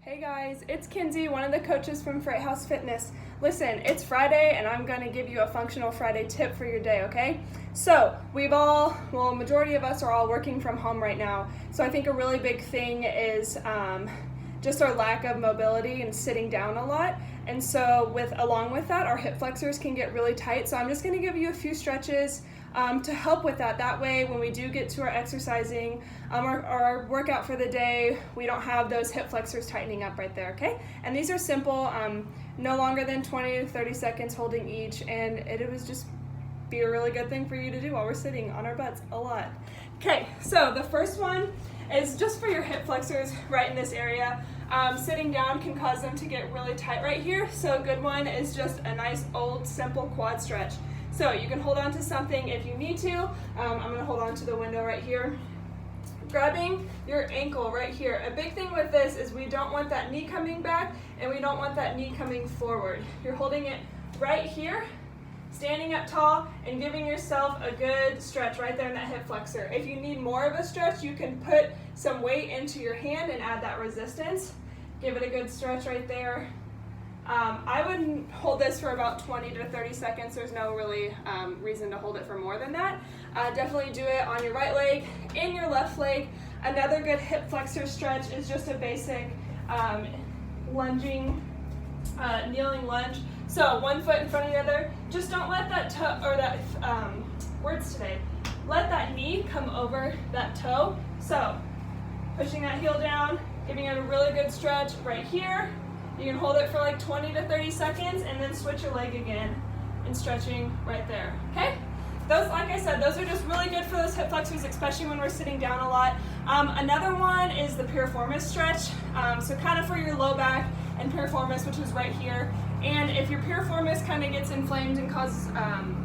Hey guys, it's Kenzie, one of the coaches from Freight House Fitness. Listen, it's Friday and I'm going to give you a Functional Friday tip for your day, okay? So, majority of us are all working from home right now. So I think a really big thing is just our lack of mobility and sitting down a lot. And so along with that, our hip flexors can get really tight. So I'm just going to give you a few stretches to help with that. That way, when we do get to our exercising, our workout for the day, we don't have those hip flexors tightening up right there, okay? And these are simple, no longer than 20 to 30 seconds holding each, and it would just be a really good thing for you to do while we're sitting on our butts a lot. Okay, so the first one is just for your hip flexors right in this area. Sitting down can cause them to get really tight right here, so a good one is just a nice old simple quad stretch. So you can hold on to something if you need to. I'm going to hold on to the window right here. Grabbing your ankle right here. A big thing with this is we don't want that knee coming back and we don't want that knee coming forward. You're holding it right here, standing up tall and giving yourself a good stretch right there in that hip flexor. If you need more of a stretch, you can put some weight into your hand and add that resistance. Give it a good stretch right there. I would hold this for about 20 to 30 seconds. There's no really reason to hold it for more than that. Definitely do it on your right leg, in your left leg. Another good hip flexor stretch is just a basic lunging, kneeling lunge. So one foot in front of the other. Just don't let that toe, or that, let that knee come over that toe. So pushing that heel down, giving it a really good stretch right here. You can hold it for like 20 to 30 seconds and then switch your leg again and stretching right there, okay? Those, like I said, those are just really good for those hip flexors, especially when we're sitting down a lot. Another one is the piriformis stretch. So kind of for your low back and piriformis, which is right here. And if your piriformis kind of gets inflamed and causes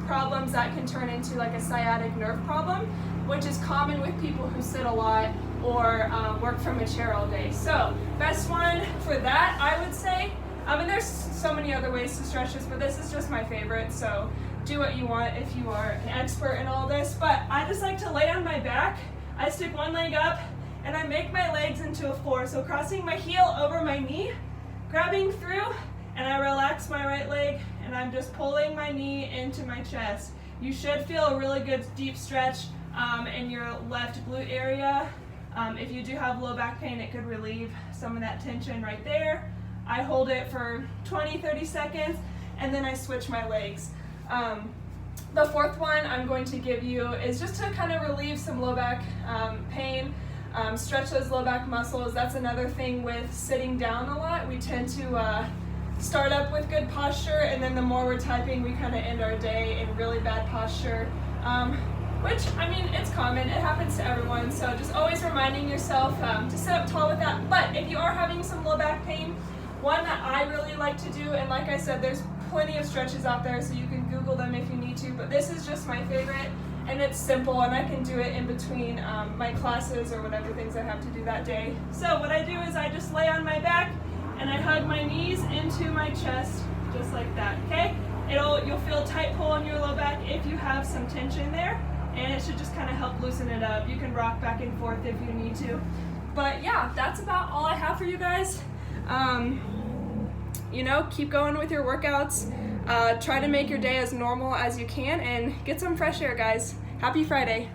problems, that can turn into like a sciatic nerve problem, which is common with people who sit a lot or work from a chair all day. So best one for that, I would say, and there's so many other ways to stretch this, but this is just my favorite, so do what you want if you are an expert in all this. But I just like to lay on my back, I stick one leg up, and I make my legs into a 4. So crossing my heel over my knee, grabbing through, and I relax my right leg, and I'm just pulling my knee into my chest. You should feel a really good deep stretch in your left glute area. If you do have low back pain, it could relieve some of that tension right there. I hold it for 20, 30 seconds, and then I switch my legs. The fourth one I'm going to give you is just to kind of relieve some low back pain, stretch those low back muscles. That's another thing with sitting down a lot. We tend to start up with good posture, and then the more we're typing, we kind of end our day in really bad posture. Which, I mean, it's common, it happens to everyone, so just always reminding yourself to sit up tall with that. But if you are having some low back pain, one that I really like to do, and like I said, there's plenty of stretches out there, so you can Google them if you need to, but this is just my favorite, and it's simple, and I can do it in between my classes or whatever things I have to do that day. So what I do is I just lay on my back, and I hug my knees into my chest, just like that, okay? You'll feel a tight pull on your low back if you have some tension there, and it should just kind of help loosen it up. You can rock back and forth if you need to. But yeah, that's about all I have for you guys. Keep going with your workouts. Try to make your day as normal as you can and get some fresh air, guys. Happy Friday.